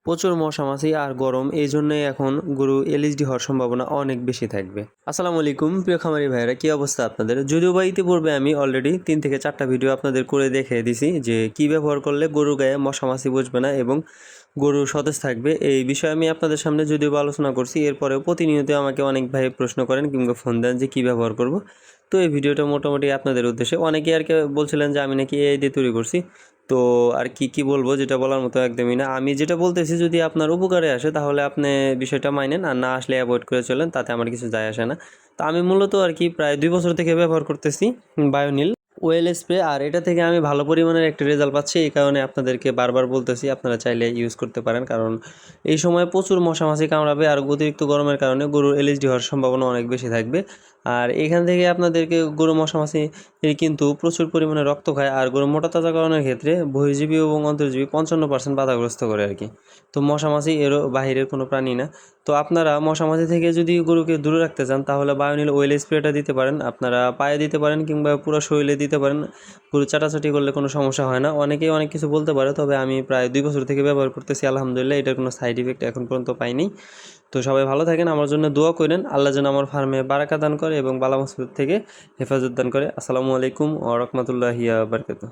প্রচুর মশা মাছি আর গরম, এই জন্যই এখন গরু এলএসডি হওয়ার সম্ভাবনা অনেক বেশি থাকবে। আসসালামু আলাইকুম প্রিয় খামারি ভাইয়েরা, কী অবস্থা আপনাদের? যদিও বা ইতিপূর্বে আমি অলরেডি 3 থেকে 4টা ভিডিও আপনাদের করে দেখিয়ে দিছি যে কী ব্যবহার করলে গরুর গায়ে মশা মাছি বসবে না এবং গরু সতেজ থাকবে। এই বিষয়ে আমি আপনাদের সামনে যদিও বা আলোচনা করছি, এরপরেও প্রতিনিয়ত আমাকে অনেক ভাই প্রশ্ন করেন কিংবা ফোন দেন যে কী ব্যবহার করব। তো এই ভিডিওটা মোটামুটি আপনাদের উদ্দেশ্যে। অনেকেই আর কি বলছিলেন যে আমি নাকি এআই দিয়ে তৈরি করছি। তো আর কি বলবো, যেটা বলার মতো একদমই না। আমি যেটা বলতেছি যদি আপনার উপকারে আসে তাহলে আপনি বিষয়টা মাইনেন, আর না আসলে অ্যাভয়েড করে চলেন, তাতে আমার কিছু যায় আসে না। তো আমি মূলত আর কি প্রায় 2 বছর থেকে ব্যবহার করতেছি বায়োনিল ওয়েল স্প্রে, আর এটা থেকে আমি ভালো পরিমাণের একটা রেজাল্ট পাচ্ছি। এই কারণে আপনাদেরকে বারবার বলতেছি আপনারা চাইলে ইউজ করতে পারেন, কারণ এই সময় প্রচুর মশা মাছি কামড়াবে আর অতিরিক্ত গরমের কারণে গরুর এলএসডি হওয়ার সম্ভাবনা অনেক বেশি থাকবে। আর এখান থেকে আপনাদেরকে গরু মশা মাছি কিন্তু প্রচুর পরিমাণে রক্ত খায়, আর গরু মোটা তাজাকরণের ক্ষেত্রে বহির্জীবী এবং অন্তর্জীবী 55% বাধাগ্রস্ত করে আর কি। তো মশা মাছি এরও বাহিরের কোনো প্রাণী না। তো আপনারা মশা মাছি থেকে যদি গরুকে দূরে রাখতে চান তাহলে বায়োনিল ওয়েল স্প্রেটা দিতে পারেন, আপনারা পায়ে দিতে পারেন কিংবা পুরো শরীরে দিতে পারেন। গরু চাটাচাটি করলে কোনো সমস্যা হয় না। অনেকেই অনেক কিছু বলতে পারে, তবে আমি প্রায় 2 বছর থেকে ব্যবহার করতেছি, আলহামদুলিল্লাহ এটার কোনো সাইড ইফেক্ট এখন পর্যন্ত পাইনি। তো সবাই ভালো থাকেন, আমার জন্য দোয়া করেন, আল্লাহ যেন আমার ফার্মে বারাকা দান করে এবং বালা মুসিবত থেকে হেফাজত দান করে। আসসালামু আলাইকুম ওয়া রাহমাতুল্লাহি ওয়া বারাকাতুহু।